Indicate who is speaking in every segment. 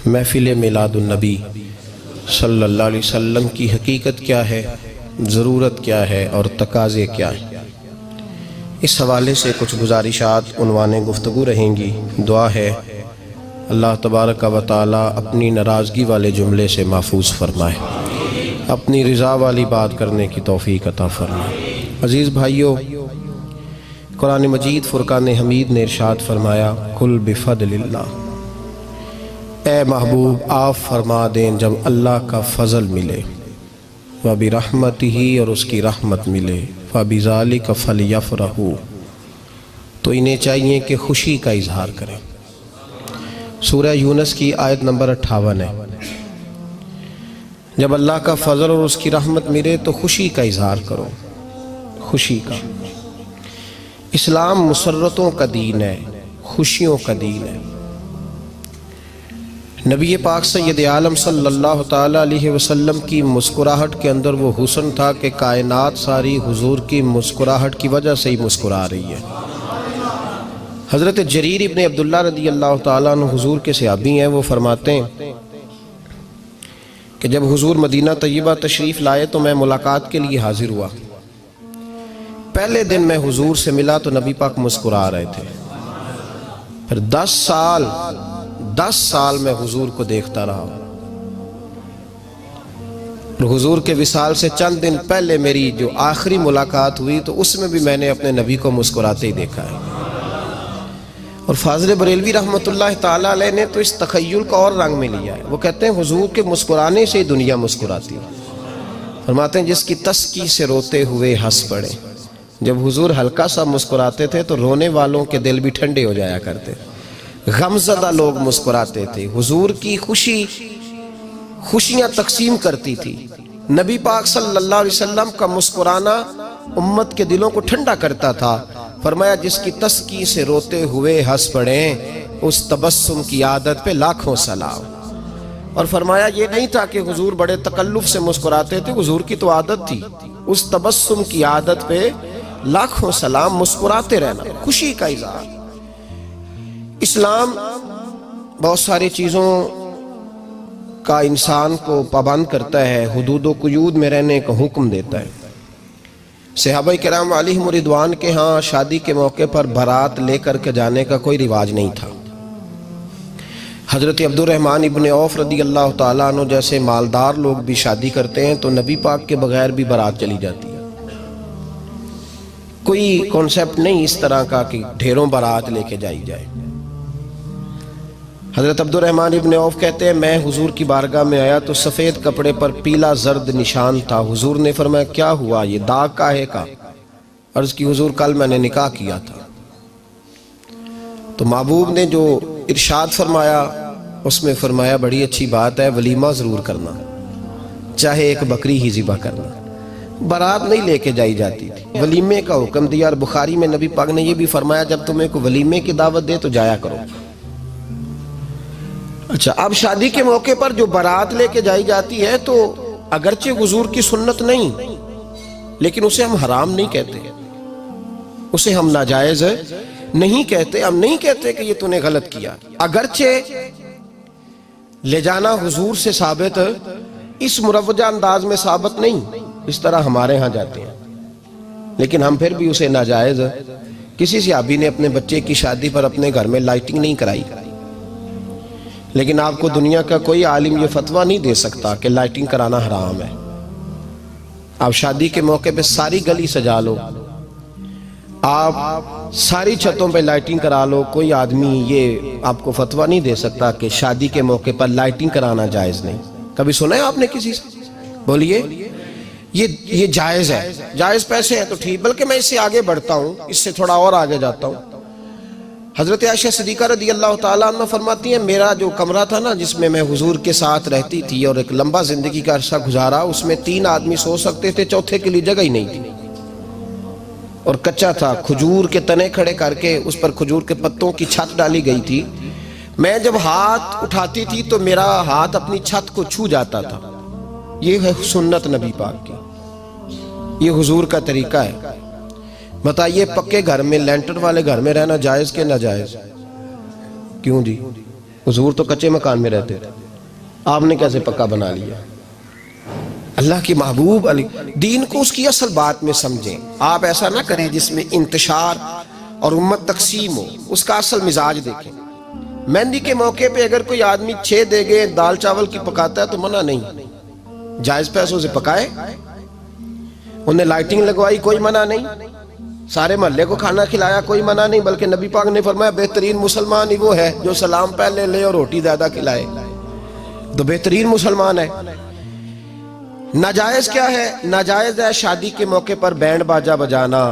Speaker 1: محفل میلاد النبی صلی اللہ علیہ وسلم کی حقیقت کیا ہے، ضرورت کیا ہے اور تقاضے کیا ہیں، اس حوالے سے کچھ گزارشات عنوان گفتگو رہیں گی۔ دعا ہے اللہ تبارک و تعالی اپنی ناراضگی والے جملے سے محفوظ فرمائے، اپنی رضا والی بات کرنے کی توفیق عطا فرمائے۔ عزیز بھائیو، قرآن مجید فرقان حمید نے ارشاد فرمایا قل بفضل اللہ، اے محبوب آپ فرما دیں جب اللہ کا فضل ملے، وَبِرَحْمَتِهِ اور اس کی رحمت ملے، فَبِذَلِكَ فَلْيَفْرَحُوا تو انہیں چاہیے کہ خوشی کا اظہار کریں۔ سورہ یونس کی آیت نمبر 58 ہے۔ جب اللہ کا فضل اور اس کی رحمت ملے تو خوشی کا اظہار کرو، خوشی کا۔ اسلام مسرتوں کا دین ہے، خوشیوں کا دین ہے۔ نبی پاک سید عالم صلی اللہ تعالی علیہ وسلم کی مسکراہٹ کے اندر وہ حسن تھا کہ کائنات ساری حضور کی مسکراہٹ کی وجہ سے ہی مسکرا رہی ہے۔ حضرت جریر ابن عبداللہ رضی اللہ تعالیٰ عنہ حضور کے صحابی ہیں، وہ فرماتے ہیں کہ جب حضور مدینہ طیبہ تشریف لائے تو میں ملاقات کے لیے حاضر ہوا۔ پہلے دن میں حضور سے ملا تو نبی پاک مسکرا رہے تھے۔ پھر 10 سال میں حضور کو دیکھتا رہا، اور حضور کے وصال سے چند دن پہلے میری جو آخری ملاقات ہوئی تو اس میں بھی میں نے اپنے نبی کو مسکراتے ہی دیکھا ہے۔ اور فاضل بریلوی رحمۃ اللہ تعالی علیہ نے تو اس تخیل کا اور رنگ میں لیا ہے۔ وہ کہتے ہیں حضور کے مسکرانے سے ہی دنیا مسکراتی ہے۔ فرماتے ہیں جس کی تسکی سے روتے ہوئے ہنس پڑے۔ جب حضور ہلکا سا مسکراتے تھے تو رونے والوں کے دل بھی ٹھنڈے ہو جایا کرتے، غمزدہ لوگ مسکراتے تھے۔ حضور کی خوشیاں تقسیم کرتی تھی۔ نبی پاک صلی اللہ علیہ وسلم کا مسکرانا امت کے دلوں کو ٹھنڈا کرتا تھا۔ فرمایا جس کی تسکی سے روتے ہوئے ہنس پڑیں اس تبسم کی عادت پہ لاکھوں سلام۔ اور فرمایا یہ نہیں تھا کہ حضور بڑے تکلف سے مسکراتے تھے، حضور کی تو عادت تھی اس تبسم کی عادت پہ لاکھوں سلام، مسکراتے رہنا، خوشی کا اظہار۔ اسلام بہت ساری چیزوں کا انسان کو پابند کرتا ہے، حدود و قیود میں رہنے کا حکم دیتا ہے۔ صحابہ کرام علیہم رضوان کے ہاں شادی کے موقع پر بارات لے کر کے جانے کا کوئی رواج نہیں تھا۔ حضرت عبد الرحمن ابن عوف رضی اللہ تعالیٰ عنہ جیسے مالدار لوگ بھی شادی کرتے ہیں تو نبی پاک کے بغیر بھی بارات چلی جاتی ہے۔ کوئی کانسیپٹ نہیں اس طرح کا کہ ڈھیروں بارات لے کے جائی جائے۔ حضرت عبد الرحمن ابن عوف کہتے ہیں میں حضور کی بارگاہ میں آیا تو سفید کپڑے پر پیلا زرد نشان تھا۔ حضور نے فرمایا کیا ہوا، یہ داغ کاہے کا؟ عرض کی حضور کل میں نے نکاح کیا تھا۔ تو محبوب نے جو ارشاد فرمایا اس میں فرمایا بڑی اچھی بات ہے، ولیمہ ضرور کرنا، چاہے ایک بکری ہی ذبح کرنا۔ بارات نہیں لے کے جائی جاتی تھی، ولیمے کا حکم دیا۔ اور بخاری میں نبی پاک نے یہ بھی فرمایا جب تمہیں کوئی ولیمے کی دعوت دے تو جایا کرو۔ اچھا، اب شادی کے موقع پر جو بارات لے کے جائی جاتی ہے تو اگرچہ حضور کی سنت نہیں، لیکن اسے ہم حرام نہیں کہتے، اسے ہم ناجائز نہیں کہتے۔ ہم نہیں کہتے کہ یہ تو نے غلط کیا، اگرچہ لے جانا حضور سے ثابت اس مروجہ انداز میں ثابت نہیں، اس طرح ہمارے ہاں جاتے ہیں، لیکن ہم پھر بھی اسے ناجائز۔ کسی صحابی نے اپنے بچے کی شادی پر اپنے گھر میں لائٹنگ نہیں کرائی، لیکن آپ کو دنیا کا کوئی عالم یہ فتویٰ نہیں دے سکتا کہ لائٹنگ کرانا حرام ہے۔ آپ شادی کے موقع پہ ساری گلی سجا لو، آپ ساری چھتوں پہ لائٹنگ کرا لو، کوئی آدمی یہ آپ کو فتویٰ نہیں دے سکتا کہ شادی کے موقع پر لائٹنگ کرانا جائز نہیں۔ کبھی سنا ہے آپ نے کسی سے؟ بولیے یہ جائز ہے، جائز پیسے ہیں تو ٹھیک، بلکہ میں اس سے آگے بڑھتا ہوں، اس سے تھوڑا اور آگے جاتا ہوں۔ حضرت عائشہ صدیقہ رضی اللہ تعالیٰ عنہ فرماتی ہیں میرا جو کمرہ تھا نا جس میں میں حضور کے ساتھ رہتی تھی اور ایک لمبا زندگی کا عرصہ گزارا، اس میں 3 آدمی سو سکتے تھے، چوتھے کے لیے جگہ ہی نہیں تھی، اور کچا تھا۔ کھجور کے تنے کھڑے کر کے اس پر کھجور کے پتوں کی چھت ڈالی گئی تھی۔ میں جب ہاتھ اٹھاتی تھی تو میرا ہاتھ اپنی چھت کو چھو جاتا تھا۔ یہ ہے سنت نبی پاک کی، یہ حضور کا طریقہ ہے۔ بتائیے پکے گھر میں، لینٹر والے گھر میں رہنا جائز کہ ناجائز؟ کیوں جی؟ حضور تو کچے مکان میں رہتے تھے، آپ نے کیسے پکا بنا لیا؟ اللہ کی محبوب علی دین کو اس کی اصل بات میں سمجھیں. آپ ایسا نہ کریں جس میں انتشار اور امت تقسیم ہو. اس کا اصل مزاج دیکھیں. مہندی کے موقع پہ اگر کوئی آدمی 6 دیگیں دال چاول کی پکاتا ہے تو منع نہیں، جائز پیسوں سے پکائے. انہیں لائٹنگ لگوائی، کوئی منع نہیں. سارے محلے کو کھانا کھلایا، کوئی منع نہیں. بلکہ نبی پاک نے فرمایا بہترین مسلمان ہی وہ ہے جو سلام پہلے لے اور روٹی زیادہ کھلائے، تو بہترین مسلمان ہے. ناجائز کیا ہے؟ ناجائز ہے شادی کے موقع پر بینڈ باجا بجانا،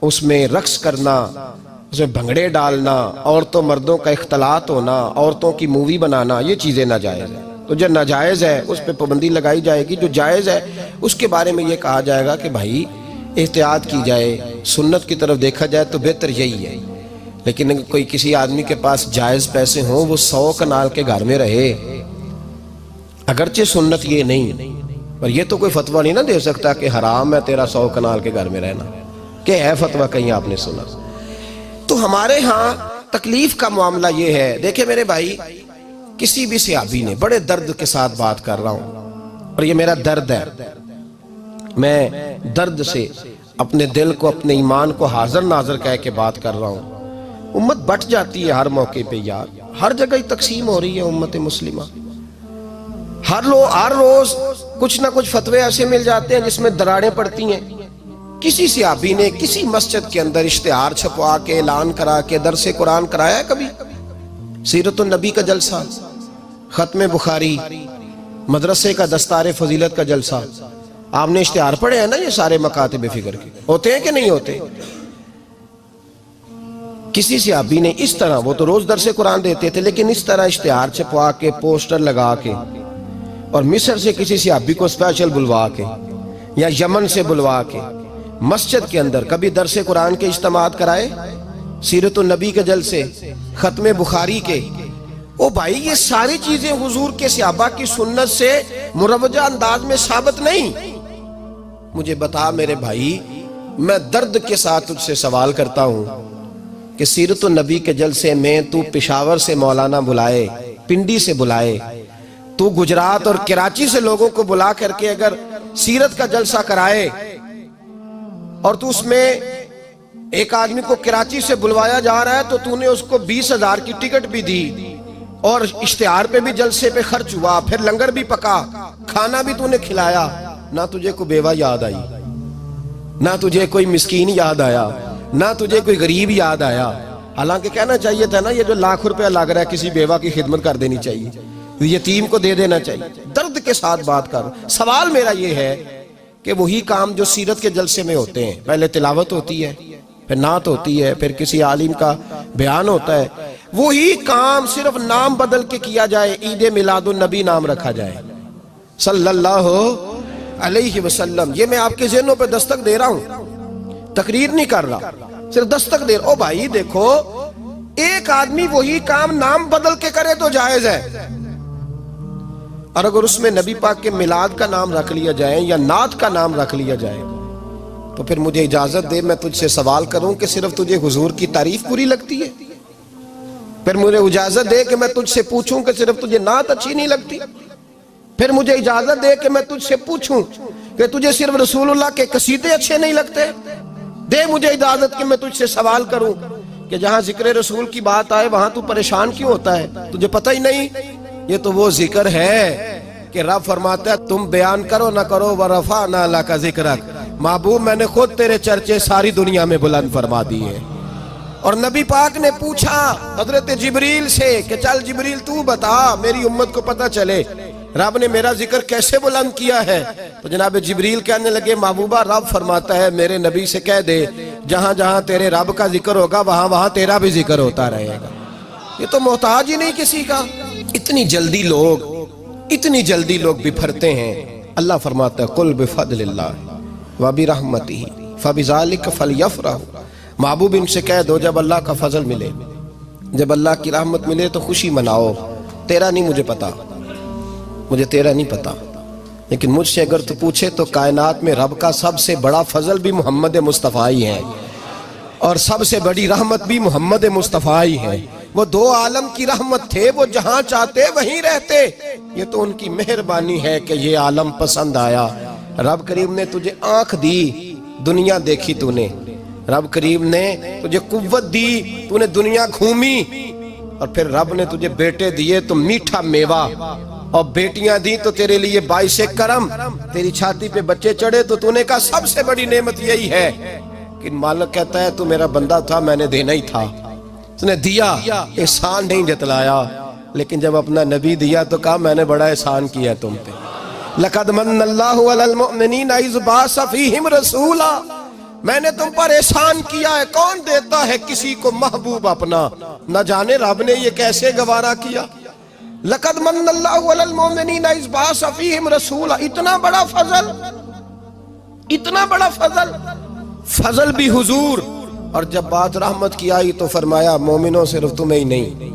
Speaker 1: اس میں رقص کرنا، اس میں بھنگڑے ڈالنا، عورتوں مردوں کا اختلاط ہونا، عورتوں کی مووی بنانا، یہ چیزیں ناجائز ہیں. تو جو ناجائز ہے اس پہ پابندی لگائی جائے گی. جو جائز ہے اس کے بارے میں یہ کہا جائے گا کہ بھائی احتیاط کی جائے، سنت کی طرف دیکھا جائے تو بہتر یہی ہے. لیکن اگر کوئی کسی آدمی کے پاس جائز پیسے ہوں، وہ 100 کنال کے گھر میں رہے، اگرچہ سنت یہ نہیں، پر یہ تو کوئی فتویٰ نہیں نہ دے سکتا کہ حرام ہے تیرا 100 کنال کے گھر میں رہنا. کہ ہے فتویٰ کہیں آپ نے سنا؟ تو ہمارے ہاں تکلیف کا معاملہ یہ ہے. دیکھیں میرے بھائی، کسی بھی صحابی نے، بڑے درد کے ساتھ بات کر رہا ہوں اور یہ میرا درد ہے، میں درد سے اپنے دل کو، اپنے ایمان کو حاضر ناظر کہہ کے بات کر رہا ہوں. امت بٹ جاتی ہے ہر موقع پہ یار، ہر جگہ ہی تقسیم ہو رہی ہے امت مسلمہ. ہر روز کچھ نہ کچھ فتوے ایسے مل جاتے ہیں جس میں دراڑیں پڑتی ہیں. کسی صحابی نے کسی مسجد کے اندر اشتہار چھپوا کے اعلان کرا کے درس قرآن کرایا ہے کبھی؟ سیرت النبی کا جلسہ، ختم بخاری، مدرسے کا دستار فضیلت کا جلسہ، آپ نے اشتہار پڑھے ہیں نا یہ سارے مکاتب فکر کے؟ ہوتے ہیں کہ نہیں ہوتے؟ کسی صحابی نے اس طرح، وہ تو روز درس قرآن دیتے تھے، لیکن اس طرح اشتہار چھپوا کے، پوسٹر لگا کے، اور مصر سے کسی صحابی کو اسپیشل بلوا کے یا یمن سے بلوا کے مسجد کے اندر کبھی درس قرآن کے اجتماعات کرائے، سیرت النبی کے جلسے، ختم بخاری کے؟ او بھائی یہ ساری چیزیں حضور کے صحابہ کی سنت سے مروجہ انداز میں ثابت نہیں. مجھے بتا میرے بھائی، میں درد کے ساتھ تجھ سے سوال کرتا ہوں کہ سیرت النبی کے جلسے میں تو پشاور سے مولانا بلائے، پنڈی سے بلائے، تو گجرات اور کراچی سے لوگوں کو بلا کر کے اگر سیرت کا جلسہ کرائے، اور تو اس میں ایک آدمی کو کراچی سے بلوایا جا رہا ہے تو تو نے اس کو 20,000 کی ٹکٹ بھی دی، اور اشتہار پہ بھی جلسے پہ خرچ ہوا، پھر لنگر بھی پکا، کھانا بھی تو نے کھلایا، نہ تجھے کوئی بیوہ یاد آئی، نہ تجھے کوئی مسکین یاد آیا، نہ تجھے کوئی غریب یاد آیا. حالانکہ کہنا چاہیے تھا نا یہ جو ₹1,00,000 لگ رہا ہے کسی بیوہ کی خدمت کر دینی چاہیے، یتیم کو دے دینا چاہیے. درد کے ساتھ بات کر. سوال میرا یہ ہے کہ وہی کام جو سیرت کے جلسے میں ہوتے ہیں، پہلے تلاوت ہوتی ہے، پھر نعت ہوتی ہے، پھر کسی عالم کا بیان ہوتا ہے، وہی کام صرف نام بدل کے کیا جائے، عید میلاد النبی نام رکھا جائے صلی اللہ علیہ وسلم. یہ میں آپ کے ذہنوں پہ دستک دے رہا ہوں، تقریر نہیں کر رہا، صرف دستک دے رہا. او بھائی دیکھو، ایک آدمی وہی کام نام بدل کے کرے تو جائز ہے، اور اگر اس میں نبی پاک کے میلاد کا نام رکھ لیا جائے یا نعت کا نام رکھ لیا جائے تو پھر مجھے اجازت دے میں تجھ سے سوال کروں کہ صرف تجھے حضور کی تعریف پوری لگتی ہے؟ پھر مجھے اجازت دے کہ میں تجھ سے پوچھوں کہ صرف تجھے نعت اچھی نہیں لگتی؟ پھر مجھے اجازت دے کہ میں تجھ سے پوچھوں کہ تجھے صرف رسول اللہ کے قصیدے اچھے نہیں لگتے؟ دے مجھے اجازت کہ میں تجھ سے سوال کروں کہ جہاں ذکر رسول کی بات آئے وہاں تو پریشان کیوں ہوتا ہے؟ تجھے پتہ ہی نہیں یہ تو وہ ذکر ہے کہ رب فرماتا ہے تم بیان کرو نہ کرو وَرَفَعْنَا لَكَ ذِكْرَكَ، محبوب میں نے خود تیرے چرچے ساری دنیا میں بلند فرما دیے. اور نبی پاک نے پوچھا حضرت جبریل سے کہ چل جبریل تو بتا میری امت کو پتہ چلے رب نے میرا ذکر کیسے بلند کیا ہے. تو جناب جبریل کہنے لگے محبوبہ رب فرماتا ہے میرے نبی سے کہہ دے جہاں جہاں تیرے رب کا ذکر ہوگا وہاں وہاں تیرا بھی ذکر ہوتا رہے گا. یہ تو محتاج ہی نہیں کسی کا. اتنی جلدی لوگ بپھرتے ہیں. اللہ فرماتا ہے قل بفضل اللہ وبرحمتہ فبذلک فلیفرحوا. محبوب ان سے کہہ دو جب اللہ کا فضل ملے، جب اللہ کی رحمت ملے تو خوشی مناؤ. تیرا نہیں مجھے پتا، مجھے تیرا نہیں پتا، لیکن مجھ سے اگر تو پوچھے تو کائنات میں رب کا سب سے بڑا فضل بھی محمد مصطفیٰ ہی ہے، اور سب سے بڑی رحمت بھی محمد مصطفیٰ ہی ہے. وہ دو عالم کی رحمت تھے، وہ جہاں چاہتے وہیں رہتے، یہ تو ان کی مہربانی ہے کہ یہ عالم پسند آیا۔ رب کریم نے تجھے آنکھ دی، دنیا دیکھی تو نے، رب کریم نے تجھے قوت دی، تو نے دنیا گھومی، اور پھر رب نے تجھے بیٹے دیے تو میٹھا میوہ، اور بیٹیاں دی تو تیرے لیے باعث کرم، تیری چھاتی پہ بچے چڑھے تو تو نے کہا سب سے بڑی نعمت یہی ہے۔ کہ مالک کہتا ہے تو میرا بندہ تھا، میں نے دینا ہی تھا، تو نے دیا، احسان نہیں جتلایا، لیکن جب اپنا نبی دیا تو کہا میں نے بڑا احسان کیا تم پہ۔ لَقَدْ مَنَّ اللَّهُ عَلَى الْمُؤْمِنِينَ إِذْ بَعَثَ فِيهِمْ رَسُولًا، میں نے تم پر احسان کیا ہے۔ کون دیتا ہے کسی کو محبوب اپنا؟ نہ جانے رب نے یہ کیسے گوارا کیا۔ لَقَدْ مَنَّ اللَّهُ عَلَى الْمُؤْمِنِينَ إِذْ بَعَثَ فِيهِمْ رَسُولًا، اتنا بڑا فضل، اتنا بڑا فضل، فضل بھی حضور۔ اور جب بات رحمت کی آئی تو فرمایا مومنوں صرف تمہیں ہی نہیں،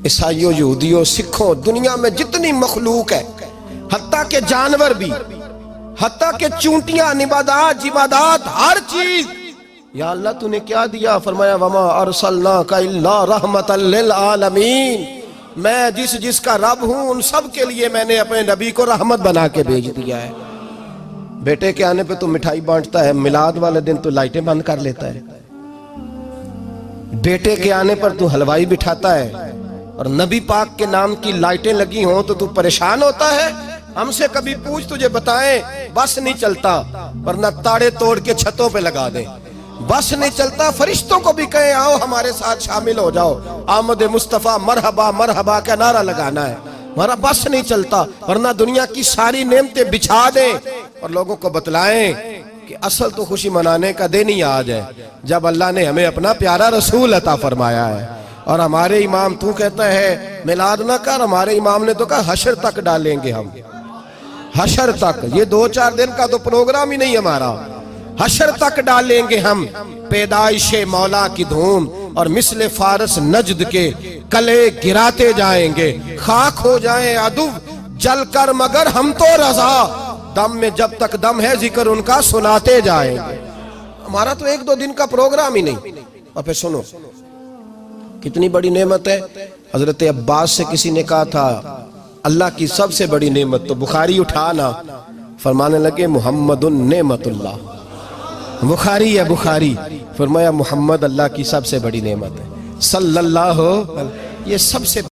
Speaker 1: عیسائیوں، یہودیوں، سکھوں، دنیا میں جتنی مخلوق ہے، حتیٰ کہ جانور بھی، حتیٰ کہ چونٹیاں، نباتات، جمادات، ہر چیز، یا اللہ تو نے کیا دیا؟ فرمایا وَمَا أَرْسَلْنَاكَ إِلَّا رَحْمَةً لِّلْعَالَمِينَ، میں جس کا رب ہوں ان سب کے لیے میں نے اپنے نبی کو رحمت بنا کے بھیج دیا ہے۔ بیٹے کے آنے پہ تو مٹھائی بانٹتا ہے، میلاد والے دن تو لائٹیں بند کر لیتا ہے، بیٹے کے آنے پر تو حلوائی بٹھاتا ہے، اور نبی پاک کے نام کی لائٹیں لگی ہوں تو پریشان ہوتا ہے۔ ہم سے کبھی پوچھ تجھے بتائیں، بس نہیں چلتا، ورنہ تاڑے توڑ کے چھتوں پہ لگا دیں۔ بس نہیں چلتا، فرشتوں کو بھی کہیں آؤ ہمارے ساتھ شامل ہو جاؤ، آمد مصطفیٰ مرحبا مرحبا کا نعرہ لگانا ہے، ہمارا بس نہیں چلتا، ورنہ دنیا کی ساری نعمتیں بچھا دیں اور لوگوں کو بتلائیں کہ اصل تو خوشی منانے کا دن ہی آج ہے جب اللہ نے ہمیں اپنا پیارا رسول عطا فرمایا ہے۔ اور ہمارے امام تو کہتا ہے میلاد نہ کر، ہمارے امام نے تو کہا حشر تک ڈالیں گے ہم، حشر تک، یہ 2-4 دن کا تو پروگرام ہی نہیں ہمارا، حشر تک ڈالیں گے ہم پیدائش مولا کی دھوم، اور مثل فارس نجد کے کلے گراتے جائیں گے، خاک ہو جائیں عدو جل کر مگر ہم تو رضا، دم میں جب تک دم ہے ذکر ان کا سناتے جائیں گے۔ ہمارا تو 1-2 دن کا پروگرام ہی نہیں۔ اور پھر سنو کتنی بڑی نعمت ہے۔ حضرت عباس سے کسی نے کہا تھا اللہ کی سب سے بڑی نعمت، تو بخاری اٹھانا، فرمانے لگے محمد نعمت اللہ، بخاری ہے بخاری، فرمایا محمد اللہ کی سب سے بڑی نعمت ہے، صلی اللہ، یہ سب سے